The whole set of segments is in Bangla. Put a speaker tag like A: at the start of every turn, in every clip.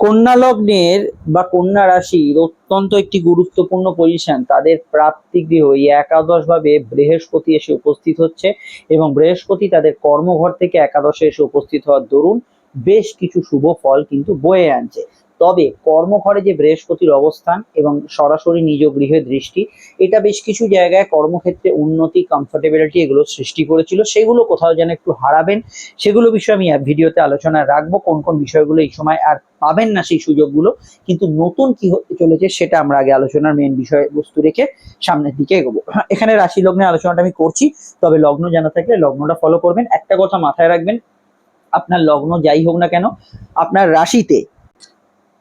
A: কন্যা লগ্নের বা কন্যা রাশির অত্যন্ত একটি গুরুত্বপূর্ণ পজিশন, তাদের প্রাপ্তি গৃহ এই একাদশ ভাবে বৃহস্পতি এসে উপস্থিত হচ্ছে এবং বৃহস্পতি তাদের কর্মঘর থেকে একাদশে এসে উপস্থিত হওয়ার দরুন বেশ কিছু শুভ ফল কিন্তু বয়ে আনছে। তবে কর্মঘরে যে বৃহস্পতির অবস্থান এবং সরাসরি নিজ গৃহে দৃষ্টি, এটা বেশ কিছু জায়গায় কর্মক্ষেত্রে উন্নতি, কমফোর্টেবিলিটি এগুলো সৃষ্টি করেছিল, সেগুলো কোথাও যেন একটু হারাবেন। সেগুলো বিষয়ে আমি ভিডিওতে আলোচনা রাখবো, কোন কোন বিষয়গুলো এই সময় আর পাবেন না সেই সুযোগগুলো, কিন্তু নতুন কি হতে চলেছে সেটা আমরা আগে আলোচনার মেন বিষয়বস্তু রেখে সামনের দিকে এগোবো। এখানে রাশি লগ্নের আলোচনাটা আমি করছি, তবে লগ্ন জানা থাকলে লগ্নটা ফলো করবেন। একটা কথা মাথায় রাখবেন, আপনার লগ্ন যাই হোক না কেন, আপনার রাশিতে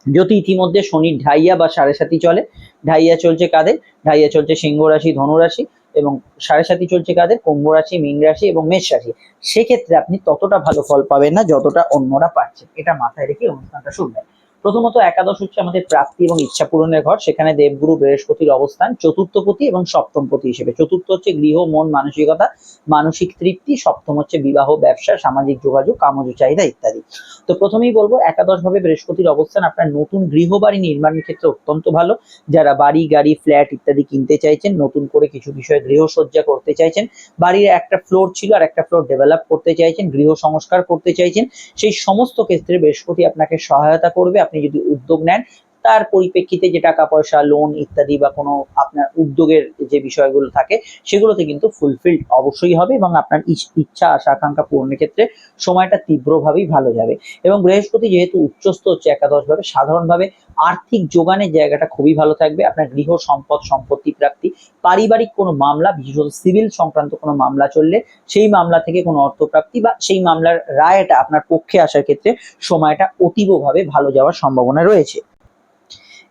A: যদি ইতিমধ্যে শনির ঢাইয়া বা সাড়ে সাতি চলে, ঢাইয়া চলছে কাদের? ঢাইয়া চলছে সিংহ রাশি, ধনু রাশি, এবং সাড়ে সাতি চলছে কাদের? কুম্ভ রাশি, মীন রাশি এবং মেষ রাশি। সেক্ষেত্রে আপনি ততটা ভালো ফল পাবেন না যতটা অন্যরা পাচ্ছেন, এটা মাথায় রেখে অনুষ্ঠানটা শুনবেন। প্রথমত একাদশ হচ্ছে আমাদের প্রাপ্তি এবং ইচ্ছা পূরণের ঘর। সেখানে দেবগুরু বৃহস্পতির অবস্থান চতুর্থপতি এবং সপ্তমপতি হিসেবে। চতুর্থ হচ্ছে গৃহ, মন, মানসিকতা, মানসিক তৃপ্তি। সপ্তম হচ্ছে বিবাহ, ব্যবসা, সামাজিক যোগাযোগ, কামজ চাহিদা ইত্যাদি। তো প্রথমেই বলবো, একাদশ ভাবে বৃহস্পতির অবস্থান আপনার নতুন গৃহ বাড়ি নির্মাণের ক্ষেত্রে অত্যন্ত ভালো। যারা বাড়ি, গাড়ি, ফ্ল্যাট ইত্যাদি কিনতে চাইছেন, নতুন করে কিছু বিষয়ে গৃহসজ্জা করতে চাইছেন, বাড়ির একটা ফ্লোর ছিল আর একটা ফ্লোর ডেভেলপ করতে চাইছেন, গৃহ সংস্কার করতে চাইছেন, সেই সমস্ত ক্ষেত্রে বৃহস্পতি আপনাকে সহায়তা করবে। আপনি যদি উদ্যোগ নেন, তার পরিপ্রেক্ষিতে যে টাকা পয়সা, লোন ইত্যাদি বা কোনো আপনার উদ্যোগের যে বিষয়গুলো থাকে, সেগুলোতে কিন্তু ফুলফিলড অবশ্যই হবে এবং আপনার ইচ্ছা, আশা, আকাঙ্ক্ষা পূরণের ক্ষেত্রে সময়টা তীব্রভাবেই ভালো যাবে। এবং বৃহস্পতি যেহেতু উচ্চস্থ হচ্ছে একাদশ ভাবে, সাধারণভাবে আর্থিক যোগানের জায়গাটা খুবই ভালো থাকবে। আপনার গৃহ সম্পদ, সম্পত্তি প্রাপ্তি, পারিবারিক কোনো মামলা, বিশেষত সিভিল সংক্রান্ত কোনো মামলা চললে সেই মামলা থেকে কোনো অর্থপ্রাপ্তি বা সেই মামলার রায়টা আপনার পক্ষে আসার ক্ষেত্রে সময়টা অতীবভাবে ভালো যাওয়ার সম্ভাবনা রয়েছে।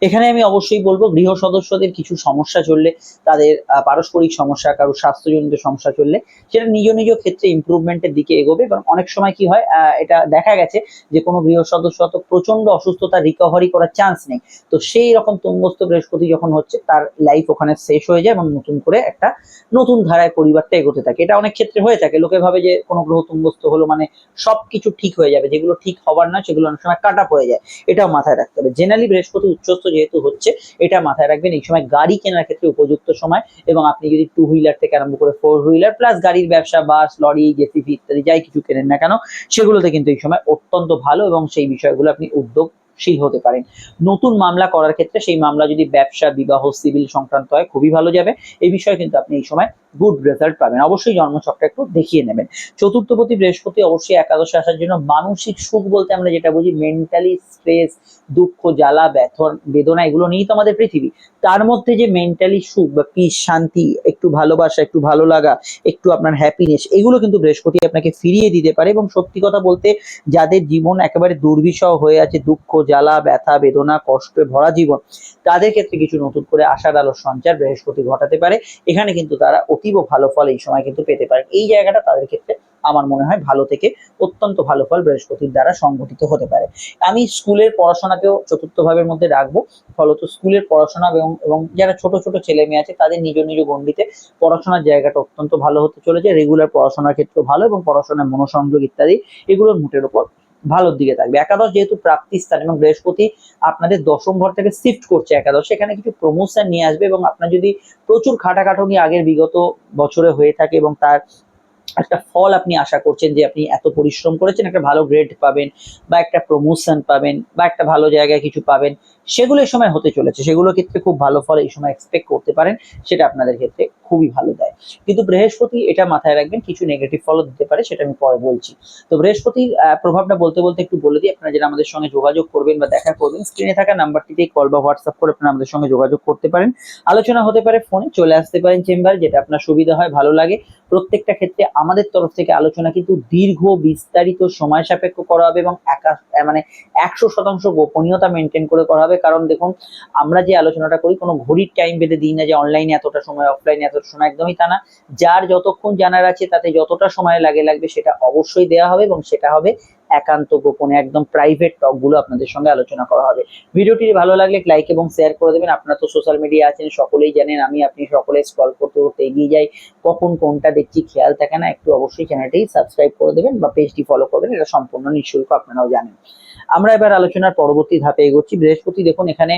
A: এখানে আমি অবশ্যই বলবো, গৃহ সদস্যদের কিছু সমস্যা চললে, তাদের পারস্পরিক সমস্যা, কারো স্বাস্থ্যজনিত সমস্যা চললে, সেটা নিজ নিজ ক্ষেত্রে ইমপ্রুভমেন্টের দিকে এগোবে। এবং অনেক সময় কি হয়, এটা দেখা গেছে যে কোনো গৃহ সদস্য তো প্রচন্ড অসুস্থতা, রিকভারি করার চান্স নেই। তো সেই রকম তুঙ্গস্থ বৃহস্পতি যখন হচ্ছে, তার লাইফ ওখানে শেষ হয়ে যায় এবং নতুন করে একটা নতুন ধারায় পরিবারটা এগোতে থাকে। এটা অনেক ক্ষেত্রে হয়ে থাকে, লোকে ভাবে যে কোনো গ্রহ তুঙ্গস্থ হলো মানে সবকিছু ঠিক হয়ে যাবে, যেগুলো ঠিক হবার না সেগুলো অনেক সময় কাট আপ হয়ে যায়। এটাও মাথায় রাখতে হবে। জেনারেলি বৃহস্পতি উচ্চস্থ যেহেতু হচ্ছে, এটা মাথায় রাখবেন, এই সময় গাড়ি কেনার ক্ষেত্রে উপযুক্ত সময়। এবং আপনি যদি টু হুইলার থেকে আরম্ভ করে ফোর হুইলার প্লাস গাড়ির ব্যবসা, বাস, লরি, জেসিবি ইত্যাদি যাই কিছু কেনেন না কেন, সেগুলোতে কিন্তু এই সময় অত্যন্ত ভালো এবং সেই বিষয়গুলো আপনি উদ্যোগশীল হতে পারেন। নতুন মামলা করার ক্ষেত্রে, সেই মামলা যদি ব্যবসা, বিবাহ, সিভিল সংক্রান্ত হয়, খুবই ভালো যাবে। এই বিষয়ে কিন্তু আপনি এই সময় গুড রেজাল্ট পাবেন। অবশ্যই জন্মছকটা একটু দেখিয়ে নেবেন। চতুর্থপতি বৃহস্পতি অবশ্যই একাদশে আসার জন্য মানসিক সুখ বলতে আমরা যেটা বুঝি, মেন্টালি স্ট্রেস, দুঃখ, জ্বালা, ব্যথন, বেদনা, এগুলো নিয়েই তো আমাদের পৃথিবী। তার মধ্যে যে মেন্টালি সুখ বা পিস, শান্তি, একটু ভালোবাসা, একটু ভালো লাগা, একটু আপনার হ্যাপিনেস, এগুলো কিন্তু বৃহস্পতি আপনাকে ফিরিয়ে দিতে পারে। এবং সত্যি কথা বলতে, যাদের জীবন একেবারে দুর্বিষহ হয়ে আছে, দুঃখ, জ্বালা, ব্যথা, বেদনা, কষ্টে ভরা জীবন, তাদের ক্ষেত্রে কিছু নতুন করে আশার আলোর সঞ্চার বৃহস্পতি ঘটাতে পারে। এখানে কিন্তু তারা অতীব ভালো ফল এই সময় কিন্তু পেতে পারে। এই জায়গাটা তাদের ক্ষেত্রে আমার মনে হয় ভালো থেকে অত্যন্ত ভালো ফল বৃহস্পতির দ্বারা সংঘটিত হতে পারে। আমি স্কুলের পড়াশোনাকেও চতুর্থ ভাবের মধ্যে রাখবো। ফলত স্কুলের পড়াশোনা এবং এবং যারা ছোট ছোট ছেলে মেয়ে আছে, তাদের নিজ নিজ গণ্ডিতে পড়াশোনার জায়গাটা অত্যন্ত ভালো হতে চলেছে। রেগুলার পড়াশোনার ক্ষেত্রে ভালো এবং পড়াশোনায় মনোসংযোগ ইত্যাদি, এগুলোর মুটের উপর ভালোর দিকে থাকবে। একাদশ যেহেতু প্রাপ্তি স্থান এবং বৃহস্পতি আপনাদের দশম ঘর থেকে শিফট করছে একাদশে, এখানে কিছু প্রমোশন নিয়ে আসবে। এবং আপনার যদি প্রচুর খাটাখাটুনি আগের বিগত বছরে হয়ে থাকে এবং তার একটা ফল আপনি আশা করছেন, যে আপনি এত পরিশ্রম করেছেন, একটা ভালো গ্রেড পাবেন বা একটা প্রমোশন পাবেন বা একটা ভালো জায়গায় কিছু পাবেন, সেগুলো এই সময় হতে চলেছে। সেগুলোর ক্ষেত্রে খুব ভালো ফল এই সময় এক্সপেক্ট করতে পারেন, সেটা আপনাদের ক্ষেত্রে খুবই ভালো দেয়। কিন্তু বৃহস্পতি, এটা মাথায় রাখবেন, কিছু নেগেটিভ ফলও দিতে পারে, সেটা আমি পরে বলছি। তো বৃহস্পতির প্রভাবটা বলতে বলতে একটু বলে দিই। আপনারা যারা আমাদের সঙ্গে যোগাযোগ করবেন বা দেখা করবেন, স্ক্রিনে থাকা নাম্বারটিতে কল বা হোয়াটসঅ্যাপ করে আপনারা আমাদের সঙ্গে যোগাযোগ করতে পারেন। আলোচনা হতে পারে ফোনে, চলে আসতে পারেন চেম্বারে, যেটা আপনার সুবিধা হয়, ভালো লাগে। প্রত্যেকটা ক্ষেত্রে আমাদের তরফ থেকে আলোচনা কিন্তু দীর্ঘ, বিস্তারিত, সময় সাপেক্ষ করা হবে এবং মানে 100% গোপনীয়তা মেনটেন করে করা হবে। কারণ দেখুন, আমরা যে আলোচনাটা করি, কোনো ঘড়ির টাইম বেঁধে দিই না যে অনলাইনে এতটা সময়, অফলাইনে এতটা সময়, একদমই তা না। যার যতক্ষণ জানার আছে, তাতে যতটা সময় লাগবে, সেটা অবশ্যই দেওয়া হবে এবং সেটা হবে একান্ত গোপনে একদম প্রাইভেট টক গুলো আপনাদের সঙ্গে আলোচনা করা হবে। ভিডিওটি ভালো লাগলে লাইক এবং শেয়ার করে দেবেন। আপনারা তো সোশ্যাল মিডিয়া আছেন, সকলেই জানেন আমি আপনি সকলে স্ক্রল করতে করতে এগিয়ে যাই, কখন কোনটা দেখছি খেয়াল থাকে না। একটু অবশ্যই চ্যানেলটি সাবস্ক্রাইব করে দেবেন বা পেজটি ফলো করবেন, এটা সম্পূর্ণ নিঃশুল্ক, আপনারাও জানেন। আমরা এবার আলোচনার পরবর্তী ধাপে এগোচ্ছি। বৃহস্পতি দেখুন এখানে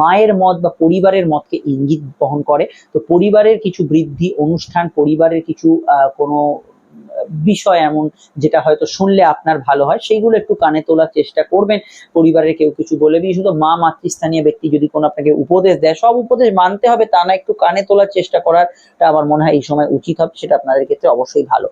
A: মায়ের মত বা পরিবারের মতকে ইঙ্গিত বহন করে। তো পরিবারের কিছু বৃদ্ধি অনুষ্ঠান, পরিবারের কিছু কোনো বিষয় এমন যেটা হয়তো শুনলে আপনার ভালো হয়, সেইগুলো একটু কানে তোলার চেষ্টা করবেন। পরিবারের কেউ কিছু বলে, বিশেষত মা মাতৃস্থানীয় ব্যক্তি যদি কোনো আপনাকে উপদেশ দেয়, সব উপদেশ মানতে হবে তা না, একটু কানে তোলার চেষ্টা করাটা আমার মনে হয় এই সময় উচিত হবে, সেটা আপনাদের ক্ষেত্রে অবশ্যই ভালো।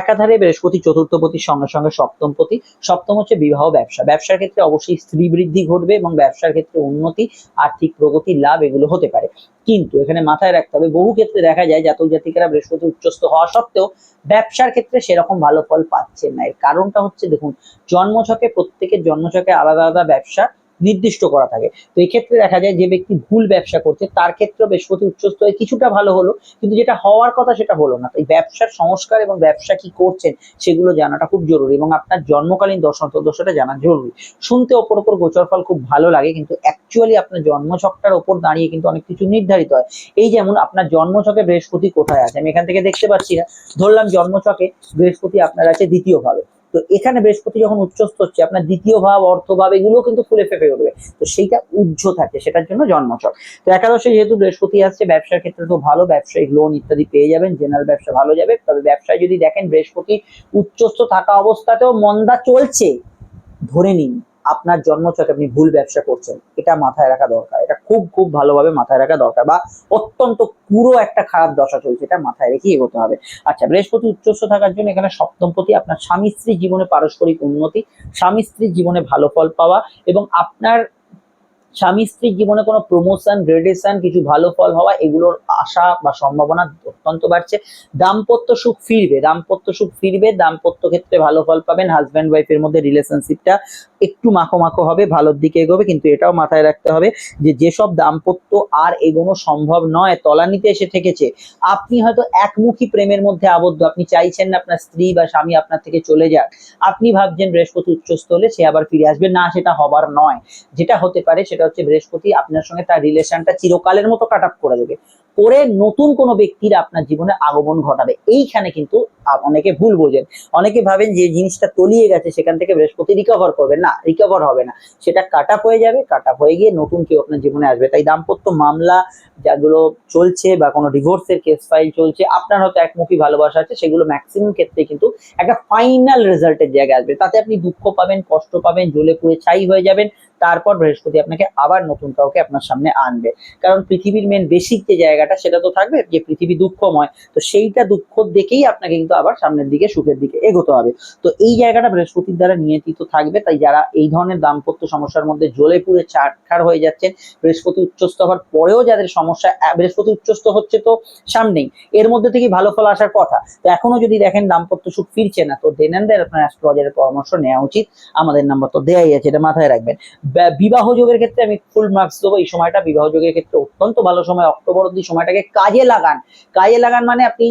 A: একাধারে বৃহস্পতি চতুর্থপতির সঙ্গে সঙ্গে সপ্তমপতি। সপ্তম হচ্ছে বিবাহ ব্যবসা। ব্যবসার ক্ষেত্রে অবশ্যই স্ত্রী বৃদ্ধি ঘটবে এবং ব্যবসার ক্ষেত্রে উন্নতি, আর্থিক প্রগতি, লাভ এগুলো হতে পারে। কিন্তু এখানে মাথায় রাখতে হবে, বহু ক্ষেত্রে দেখা যায় জাতক জাতিকারা বৃহস্পতি উচ্চস্থ হওয়া সত্ত্বেও ব্যবসার ক্ষেত্রে সেরকম ভালো ফল পাচ্ছেন না। এর কারণটা হচ্ছে দেখুন, জন্মছকে প্রত্যেকের জন্মছকে আলাদা আলাদা ব্যবসা নির্দিষ্ট করা থাকে। তো এই ক্ষেত্রে দেখা যায় যে ব্যক্তি ভুল ব্যবসা করছে তার ক্ষেত্রে বৃহস্পতি উচ্চস্থ হয়ে কিছুটা ভালো হলো, কিন্তু যেটা হওয়ার কথা সেটা হলো না। তাই ব্যবসার সংস্কার এবং ব্যবসা কি করছেন সেগুলো জানাটা খুব জরুরি এবং আপনার জন্মকালীন দশাটা জানা জরুরি। শুনতে ওপর ওপর গোচর ফল খুব ভালো লাগে, কিন্তু অ্যাকচুয়ালি আপনার জন্মছকটার ওপর দাঁড়িয়ে কিন্তু অনেক কিছু নির্ধারিত হয়। এই যেমন আপনার জন্মছকে বৃহস্পতি কোথায় আছে, আমি এখান থেকে দেখতে পাচ্ছি না, ধরলাম জন্মছকে বৃহস্পতি আপনার আছে দ্বিতীয় ভাবে। তো এখানে বৃহস্পতি যখন উচ্চস্থ হচ্ছে, আপনার দ্বিতীয় ভাব, অর্থ ভাব এগুলো কিন্তু ফুলে ফেঁপে উঠবে। তো সেইটা উজ্জ্ব থাকে, সেটার জন্য জন্মছক। তো একাদশে যেহেতু বৃহস্পতি আসছে, ব্যবসার ক্ষেত্রে তো ভালো, ব্যবসায়িক লোন ইত্যাদি পেয়ে যাবেন, জেনারেল ব্যবসা ভালো যাবে। তবে ব্যবসায় যদি দেখেন বৃহস্পতি উচ্চস্থ থাকা অবস্থাতেও মন্দা চলছে, ধরে নিন আপনার জন্মছকে আপনি ভুল ব্যবসা করছেন, এটা মাথায় রাখা দরকার। এটা খুব খুব ভালোভাবে মাথায় রাখা দরকার, বা অত্যন্ত পুরো একটা খারাপ দশা চলছে, এটা মাথায় রেখে এগোতে হবে। আচ্ছা, বৃহস্পতি উচ্চস্থ থাকার জন্য এখানে সপ্তমপতি, আপনার স্বামী স্ত্রীর জীবনে পারস্পরিক উন্নতি, স্বামী স্ত্রীর জীবনে ভালো ফল পাওয়া এবং আপনার স্বামী স্ত্রীর জীবনে কোনো প্রমোশন, গ্রেডেশন, কিছু ভালো ফল হওয়া, এগুলোর আশা বা সম্ভাবনা অত্যন্ত বাড়ছে। দাম্পত্য সুখ ফিরবে, দাম্পত্য সুখ ফিরবে, দাম্পত্য ক্ষেত্রে ভালো ফল পাবেন। হাজব্যান্ড ওয়াইফের মধ্যে রিলেশনশিপটা একটু মাখো মাখো হবে, ভালোর দিকে এগোবে, কিন্তু এটাও মাথায় রাখতে হবে যে যেসব দাম্পত্য আর এগোনো সম্ভব নয়, তলানিতে এসে ঠেকেছে, আপনি হয়তো একমুখী প্রেমের মধ্যে আবদ্ধ, আপনি চাইছেন না আপনার স্ত্রী বা স্বামী আপনার থেকে চলে যাক, আপনি ভাবছেন বৃহস্পতি উচ্চস্থ হলে সে আবার ফিরে আসবে, না, সেটা হবার নয়। যেটা হতে পারে সেটা হচ্ছে বৃহস্পতি আপনার সঙ্গে তার রিলেশনটা চিরকালের মতো কাট আপ করে দেবে, করে নতুন কোনো ব্যক্তির আপনার জীবনে আগমন ঘটাবে। এইখানে কিন্তু অনেকে ভুল বোঝেন, অনেকে ভাবেন যে জিনিসটা তলিয়ে গেছে সেখান থেকে বৃহস্পতি রিকভার করবে, না, রিকভার হবে না, সেটা কাট আপ হয়ে যাবে, কাট আপ হয়ে গিয়ে নতুন কেউ আপনার জীবনে আসবে। তাই দাম্পত্য মামলা যেগুলো চলছে বা কোনো ডিভোর্সের কেস ফাইল চলছে, আপনার হয়তো একমুখী ভালোবাসা আছে, সেগুলো ম্যাক্সিমাম ক্ষেত্রে কিন্তু একটা ফাইনাল রেজাল্টের জায়গায় আসবে। তাতে আপনি দুঃখ পাবেন, কষ্ট পাবেন, জ্বলে পুড়ে ছাই হয়ে যাবেন, তারপর বৃহস্পতি আপনাকে আবার নতুন কাউকে আপনার সামনে আনবে। কারণ পৃথিবীর মেন বেসিক যে জায়গাটা সেটা তো থাকবে যে পৃথিবী দুঃখময়, তো সেইটা দুঃখ দেখেই আপনাকে কিন্তু আবার সামনের দিকে সুখের দিকে এগোতে হবে। তো এই জায়গাটা বৃহস্পতির দ্বারা নিয়ন্ত্রিত থাকবে। তাই যারা এই ধরনের দাম্পত্য সমস্যার মধ্যে জ্বলে পুড়ে ছারখার হয়ে যাচ্ছেন, বৃহস্পতি উচ্চস্থ হওয়ার পরেও যাদের সমস্যা, বৃহস্পতি উচ্চস্থ হচ্ছে তো সামনেই, এর মধ্যে থেকে ভালো ফল আসার কথা, তো এখনো যদি দেখেন দাম্পত্য সুখ ফিরছে না, তো দেন এন্ড দেয়ার আপনার অ্যাস্ট্রোলজারের পরামর্শ নেওয়া উচিত। আমাদের নাম্বার তো দেয়াই আছে, এটা মাথায় রাখবেন। বিবাহ যোগের ক্ষেত্রে আমি ফুল মার্কস দেবো। এই সময়টা বিবাহ যোগের ক্ষেত্রে অত্যন্ত ভালো সময়, অক্টোবর অব্দি সময়টাকে কাজে লাগান। কাজে লাগান মানে আপনি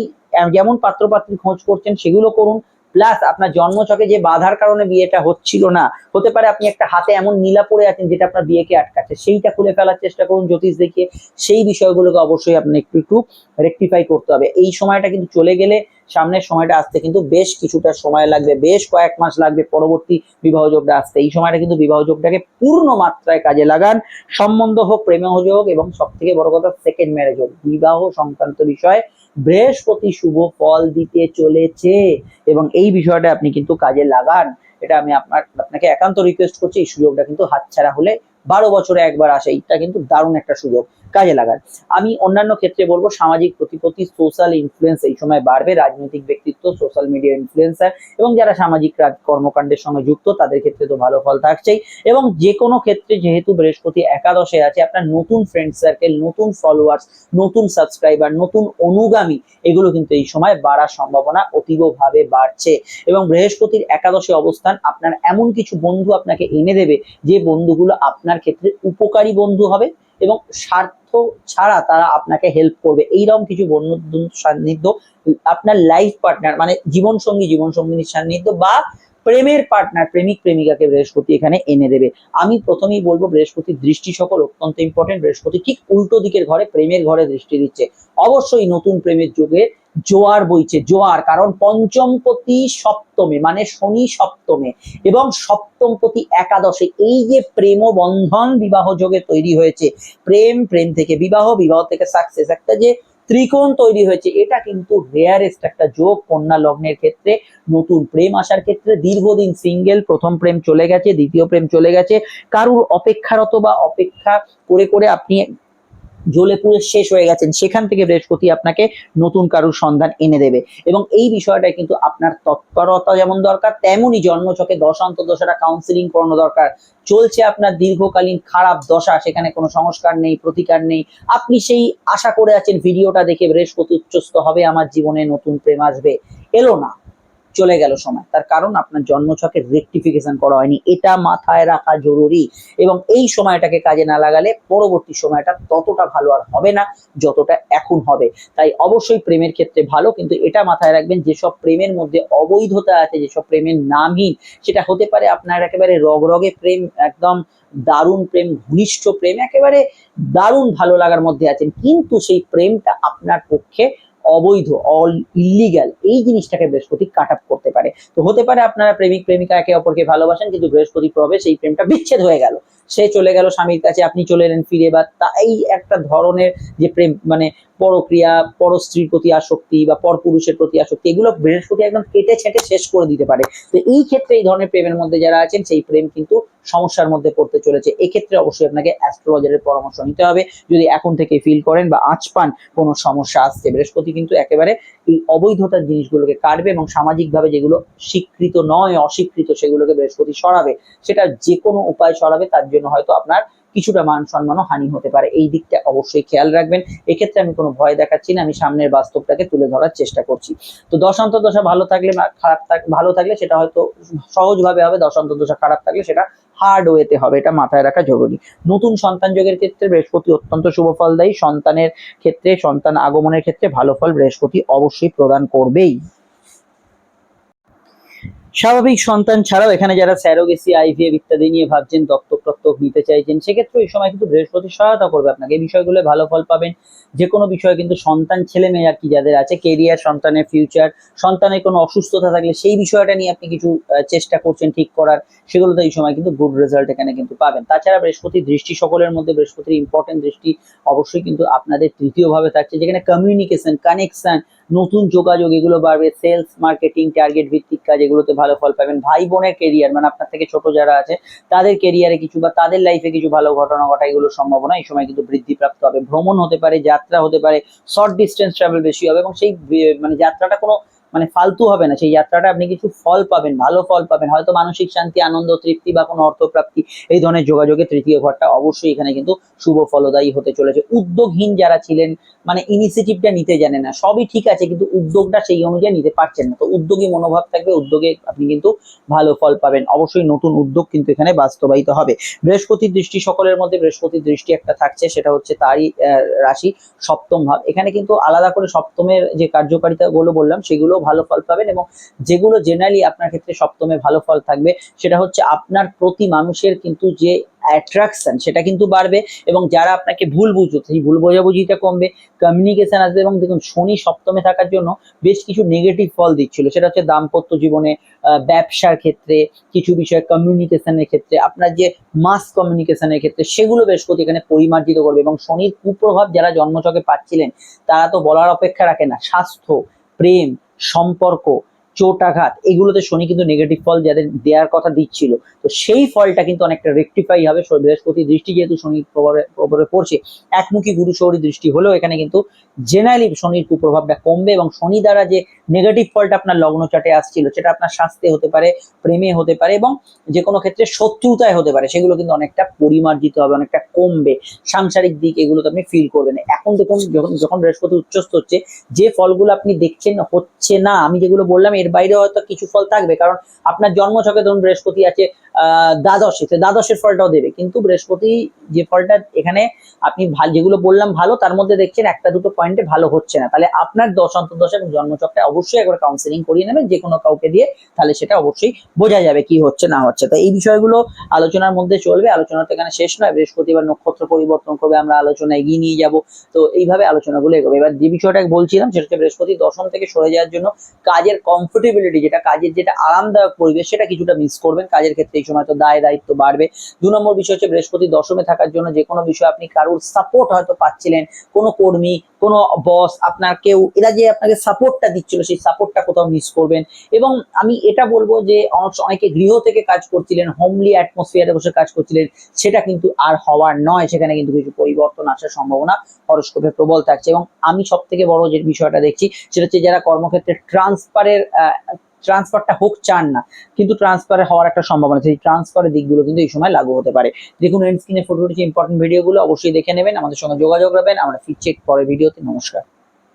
A: যেমন পাত্র পাত্রী খোঁজ করছেন সেগুলো করুন, প্লাস আপনার জন্মছকে যে বাধার কারণে বিয়েটা হচ্ছিল না, হতে পারে আপনি একটা হাতে এমন নীলা পড়ে আছেন যেটা আপনার বিয়েকে আটকাচ্ছে, সেইটা খুলে ফেলার চেষ্টা করুন জ্যোতিষ দেখিয়ে। সেই বিষয়গুলোকে অবশ্যই আপনি একটু একটু রেকটিফাই করতে হবে। এই সময়টা কিন্তু চলে গেলে সামনের সময়টা আসতে কিন্তু বেশ কিছুটা সময় লাগবে, বেশ কয়েক মাস লাগবে পরবর্তী বিবাহ যোগটা আসতে। এই সময়টা কিন্তু বিবাহ যোগটাকে পূর্ণ মাত্রায় কাজে লাগান। সম্বন্ধ হোক, প্রেমেহ যোগ এবং সব থেকে বড় কথা সেকেন্ড ম্যারেজ হোক, বিবাহ সংক্রান্ত বিষয়ে বৃহস্পতি শুভ ফল দিতে চলেছে এবং এই বিষয়টা আপনি কিন্তু কাজে লাগান। এটা আমি আপনাকে একান্ত রিকোয়েস্ট করছি। এই সুযোগটা কিন্তু হাতছাড়া হলে 12 বছরে একবার আসে, এটা কিন্তু দারুণ একটা সুযোগ, কাজে লাগান। আমি অন্যান্য ক্ষেত্রে বলবো সামাজিক প্রতিপত্তি, সোশ্যাল ইনফ্লুয়েন্স এই সময় বাড়বে। রাজনৈতিক ব্যক্তিত্ব, সোশ্যাল মিডিয়া ইনফ্লুয়েন্সার এবং যারা সামাজিক কর্মকাণ্ডের সঙ্গে যুক্ত তাদের ক্ষেত্রে তো ভালো ফল থাকছেই। এবং যে কোনো ক্ষেত্রে যেহেতু বৃহস্পতি একাদশে আছে, আপনার নতুন ফ্রেন্ড সার্কেল, নতুন ফলোয়ার্স, নতুন সাবস্ক্রাইবার, নতুন অনুগামী এগুলো কিন্তু এই সময় বাড়ার সম্ভাবনা অতীবভাবে বাড়ছে। এবং বৃহস্পতির একাদশে অবস্থান আপনার এমন কিছু বন্ধু আপনাকে এনে দেবে যে বন্ধুগুলো আপনার ক্ষেত্রে উপকারী বন্ধু হবে এবং স্বার্থ ছাড়া তারা আপনাকে হেল্প করবে। এইরকম কিছু বন্ধু সান্নিধ্য আপনার লাইফ পার্টনার মানে জীবন সঙ্গী, জীবন সঙ্গিনীর সান্নিধ্য বা প্রেমের পার্টনার প্রেমিক প্রেমিকাকে বৃহস্পতি এখানে এনে দেবে। আমি প্রথমেই বলবো বৃহস্পতির দৃষ্টি সকল অত্যন্ত ইম্পর্টেন্ট। বৃহস্পতি ঠিক উল্টো দিকের ঘরে, প্রেমের ঘরে দৃষ্টি দিচ্ছে। অবশ্যই নতুন প্রেমের যুগে জোয়ার বইছে, জোয়ার, কারণ পঞ্চমপতি সপ্তমে মানে শনি সপ্তমে এবং সপ্তমপতি একাদশে, এই যে প্রেম বন্ধন বিবাহ যোগে তৈরি হয়েছে, প্রেম, প্রেম থেকে বিবাহ, বিবাহ থেকে সাকসেস, একটা যে ত্রিকোণ তৈরি হয়েছে, এটা কিন্তু রেয়ারেস্ট একটা যোগ কন্যা লগ্নের ক্ষেত্রে। নতুন প্রেম আসার ক্ষেত্রে দীর্ঘদিন সিঙ্গেল, প্রথম প্রেম চলে গেছে, দ্বিতীয় প্রেম চলে গেছে, কারুর অপেক্ষারত বা অপেক্ষা করে করে আপনি জ্বলে পুড়ে শেষ হয়ে গেছেন, সেখান থেকে বৃহস্পতি আপনাকে নতুন কারুর সন্ধান এনে দেবে। এবং এই বিষয়টা কিন্তু আপনার তৎপরতা যেমন দরকার, তেমনই জন্মছকে দশাটা কাউন্সিলিং করানো দরকার। চলছে আপনার দীর্ঘকালীন খারাপ দশা, সেখানে কোনো সংস্কার নেই, প্রতিকার নেই, আপনি সেই আশা করে আছেন ভিডিওটা দেখে বৃহস্পতি উচ্চস্থ হবে, আমার জীবনে নতুন প্রেম আসবে, এলো না, চলে গেল সময়, তার কারণ আপনার জন্মছকের রেকটিফিকেশন করা হয়নি। এটা মাথায় রাখা জরুরি, এবং এই সময়টাকে কাজে না লাগালে পরবর্তী সময়টা ততটা ভালো আর হবে না যতটা এখন হবে। তাই অবশ্যই প্রেমের ক্ষেত্রে ভালো, কিন্তু এটা মাথায় রাখবেন যেসব প্রেমের মধ্যে অবৈধতা আছে, যেসব প্রেমের নামহীন, সেটা হতে পারে আপনার একেবারে রগরগে প্রেম, একদম দারুণ প্রেম, ঘনিষ্ঠ প্রেম, একেবারে দারুণ ভালো লাগার মধ্যে আছেন, কিন্তু সেই প্রেমটা আপনার পক্ষে অবৈধ, ইলিগাল, এই জিনিসটাকে বৃহস্পতি কাট আপ করতে পারে। তো হতে পারে আপনারা প্রেমিক প্রেমিকা একে অপরকে ভালোবাসেন, কিন্তু বৃহস্পতি প্রভাবে সেই প্রেমটা বিচ্ছেদ হয়ে গেল, সে চলে গেল স্বামীর কাছে, আপনি চলে এলেন ফিরে, বা এই একটা ধরনের যে প্রেম, মানে পরক্রিয়া, পর স্ত্রীর প্রতি আসক্তি বা পর পুরুষের প্রতি আসক্তি, এগুলো বৃহস্পতি একদম কেটে ছেটে শেষ করে দিতে পারে। তো এই ক্ষেত্রে এই ধরনের প্রেমের মধ্যে যারা আছেন, সেই প্রেম কিন্তু সমস্যার মধ্যে পড়তে চলেছে। এক্ষেত্রে অবশ্যই আপনাকে অ্যাস্ট্রোলজারের পরামর্শ নিতে হবে যদি এখন থেকে ফিল করেন বা আঁচ পান কোনো সমস্যা আসছে। বৃহস্পতি কিন্তু একেবারে এই অবৈধতার জিনিসগুলোকে কাটবে, এবং সামাজিকভাবে যেগুলো স্বীকৃত নয়, অস্বীকৃত, সেগুলোকে বৃহস্পতি সরাবে। সেটা যে কোনো উপায় সরাবে, তার জন্য হয়তো আপনার কিছুটা মান সম্মানও হানি হতে পারে, এই দিকটা অবশ্যই খেয়াল রাখবেন। এক্ষেত্রে আমি কোনো ভয় দেখাচ্ছি না, আমি সামনের বাস্তবটাকে তুলে ধরার চেষ্টা করছি। তো দশা ভালো থাকলে বা ভালো থাকলে সেটা হয়তো সহজভাবে হবে, দশা খারাপ থাকলে সেটা হার্ড ওয়েতে হবে, এটা মাথায় রাখা জরুরি। নতুন সন্তান যোগের ক্ষেত্রে বৃহস্পতি অত্যন্ত শুভ ফলদায়ী। সন্তানের ক্ষেত্রে, সন্তান আগমনের ক্ষেত্রে ভালো ফল বৃহস্পতি অবশ্যই প্রদান করবেই। স্বাভাবিক সন্তান ছাড়াও এখানে যারা স্যারোগেসি, আইভিএফ ইত্যাদি নিয়ে ভাবছেন, দত্তক নিতে চাইছেন, সেক্ষেত্রে এই সময় কিন্তু বৃহস্পতি সহায়তা করবে আপনাকে, এই বিষয়গুলো ভালো ফল পাবেন। যে কোনো বিষয়ে কিন্তু সন্তান, ছেলে মেয়ে আর কি যাদের আছে, কেরিয়ার, সন্তানের ফিউচার, সন্তানের কোনো অসুস্থতা থাকলে সেই বিষয়টা নিয়ে আপনি কিছু চেষ্টা করছেন ঠিক করার, সেগুলোতে এই সময় কিন্তু গুড রেজাল্ট এখানে কিন্তু পাবেন। তাছাড়া বৃহস্পতির দৃষ্টি সকলের মধ্যে, বৃহস্পতির ইম্পর্টেন্ট দৃষ্টি অবশ্যই কিন্তু আপনাদের তৃতীয় ভাবে থাকছে, যেখানে কমিউনিকেশন, কানেকশন, নতুন যোগাযোগ, এগুলো বাড়বে। সেলস, মার্কেটিং, টার্গেট ভিত্তিক কাজ, এগুলোতে ভালো ফল পাবেন। ভাই বোনের কেরিয়ার, মানে আপনার থেকে ছোট যারা আছে, তাদের কেরিয়ারে কিছু বা তাদের লাইফে কিছু ভালো ঘটনা ঘটা, এগুলোর সম্ভাবনা এই সময় কিন্তু বৃদ্ধিপ্রাপ্ত হবে। ভ্রমণ হতে পারে, যাত্রা হতে পারে, শর্ট ডিস্টেন্স ট্রাভেল বেশি হবে, এবং সেই মানে যাত্রাটা কোনো মানে ফালতু হবে না, সেই যাত্রাটা আপনি কিছু ফল পাবেন, ভালো ফল পাবেন, হয়তো মানসিক শান্তি, আনন্দ, তৃপ্তি বা কোনো অর্থপ্রাপ্তি, এই ধরনের যোগাযোগে তৃতীয় ঘরটা অবশ্যই এখানে কিন্তু শুভ ফলদায়ী হতে চলেছে। উদ্যোগহীন যারা ছিলেন, মানে ইনিশিয়েটিভটা নিতে জানে না, সবই ঠিক আছে কিন্তু উদ্যোগটা সেই অনুযায়ী নিতে পারছেন না, তো উদ্যোগী মনোভাব থাকবে, উদ্যোগে আপনি কিন্তু ভালো ফল পাবেন। অবশ্যই নতুন উদ্যোগ কিন্তু এখানে বাস্তবায়িত হবে। বৃহস্পতির দৃষ্টি সকলের মধ্যে, বৃহস্পতির দৃষ্টি একটা থাকছে, সেটা হচ্ছে তারই রাশি সপ্তম ভাব। এখানে কিন্তু আলাদা করে সপ্তমের যে কার্যকারিতা গুলো বললাম, সেগুলো ভালো ফল পাবেন, এবং যেগুলো জেনারেলি আপনার ক্ষেত্রে সপ্তমে ভালো ফল থাকবে, সেটা হচ্ছে আপনার প্রতি মানুষের কিন্তু যে অ্যাট্রাকশন, সেটা কিন্তু বাড়বে, এবং যারা আপনাকে ভুল বুঝতো, সেই ভুল বোঝাবুঝিটা কমবে, কমিউনিকেশন আসবে। এবং দেখুন, শনি সপ্তমে থাকার জন্য বেশ কিছু নেগেটিভ ফল দিচ্ছিল, সেটা হচ্ছে দাম্পত্য জীবনে, ব্যবসার ক্ষেত্রে, কিছু বিষয় কমিউনিকেশনের ক্ষেত্রে, আপনার যে মাস কমিউনিকেশনের ক্ষেত্রে, সেগুলো বৃহস্পতি এখানে পরিমার্জিত করবে। এবং শনির কুপ্রভাব যারা জন্মছকে পাচ্ছিলেন, তারা তো বলার অপেক্ষা রাখে না। স্বাস্থ্য, প্রেম, সম্পর্ক, চোটাঘাত, এগুলোতে শনি কিন্তু নেগেটিভ ফল যাদের দেওয়ার কথা দিচ্ছিল, তো সেই ফলটা কিন্তু অনেকটা রেকটিফাই হবে। বৃহস্পতি দৃষ্টি যেহেতু শনির প্রভাবে পড়ছে, একমুখী গুরু শৌরী দৃষ্টি হলেও এখানে কিন্তু জেনারেলি শনির কুপ্রভাবটা কমবে, এবং শনি দ্বারা যে নেগেটিভ ফলটা আপনার লগ্ন চাটে আসছিল, সেটা আপনার স্বাস্থ্যে হতে পারে, প্রেমে হতে পারে, এবং যে কোনো ক্ষেত্রে শত্রুতায় হতে পারে, সেগুলো কিন্তু অনেকটা পরিমার্জিত হবে, অনেকটা কমবে। সাংসারিক দিক, এগুলোতে আপনি ফিল করবেন। এখন দেখুন, যখন বৃহস্পতি উচ্চস্থ হচ্ছে, যে ফলগুলো আপনি দেখছেন হচ্ছে না, আমি যেগুলো বললাম এর বাইরে হয়তো কিছু ফল থাকবে, কারণ আপনার জন্মছকে ধরুন বৃহস্পতি আছে দ্বাদশে, দ্বাদশের ফলটাও দেবে, কিন্তু বৃহস্পতি যে ফলটা এখানে আপনি যেগুলো বললাম ভালো, তার মধ্যে দেখছেন একটা দুটো পয়েন্টে ভালো হচ্ছে না, তাহলে আপনার অন্তর্দশা এবং জন্মচক্রে অবশ্যই একবার কাউন্সিলিং করিয়ে নেবেন যে কোনো কাউকে দিয়ে, তাহলে সেটা অবশ্যই বোঝা যাবে কি হচ্ছে না হচ্ছে। তো এই বিষয়গুলো আলোচনার মধ্যে চলবে, আলোচনা তো এখানে শেষ নয়, বৃহস্পতিবার নক্ষত্র পরিবর্তন করবে, আমরা আলোচনা এগিয়ে নিয়ে যাব। তো এইভাবে আলোচনাগুলো এগোবে। এবার যে বিষয়টা বলছিলাম সেটা হচ্ছে বৃহস্পতি দশম থেকে সরে যাওয়ার জন্য কাজের কমফোর্টেবিলিটি, যেটা আরামদায়ক পরিবেশ, সেটা কিছুটা মিস করবেন কাজের ক্ষেত্রে। এই সময় তো দায় দায়িত্ব বাড়বে। 2 নম্বর বিষয় হচ্ছে বৃহস্পতি দশমে থাকার জন্য যে কোনো বিষয় আপনি কারোর সাপোর্ট হয়তো পাচ্ছিলেন, কোনো কর্মী, কোনো বস, আপনার কেউ, এরা যে আপনাকে সাপোর্টটা দিচ্ছিল সেই সাপোর্টটা কোথাও মিস করবেন। এবং আমি এটা বলবো যে অনেকে গৃহ থেকে কাজ করছিলেন, হোমলি অ্যাটমসফিয়ারে বসে কাজ করছিলেন, সেটা কিন্তু আর হওয়ার নয়, সেখানে কিন্তু কিছু পরিবর্তন আসার সম্ভাবনা হরোস্কোপে প্রবল থাকছে। এবং আমি সব থেকে বড় যে বিষয়টা দেখছি সেটা হচ্ছে যারা কর্মক্ষেত্রে ট্রান্সফারটা হোক চান না, কিন্তু ট্রান্সফার হওয়ার একটা সম্ভাবনা, সেই ট্রান্সফারের দিকগুলো কিন্তু এই সময় লাগু হতে পারে। দেখুন এন্ড স্ক্রিনে ফুটে উঠেছে ইম্পর্টেন্ট ভিডিওগুলো, অবশ্যই দেখে নেবেন, আমাদের সঙ্গে যোগাযোগ রাখবেন। আমরা ফিরছি পরের ভিডিওতে। নমস্কার।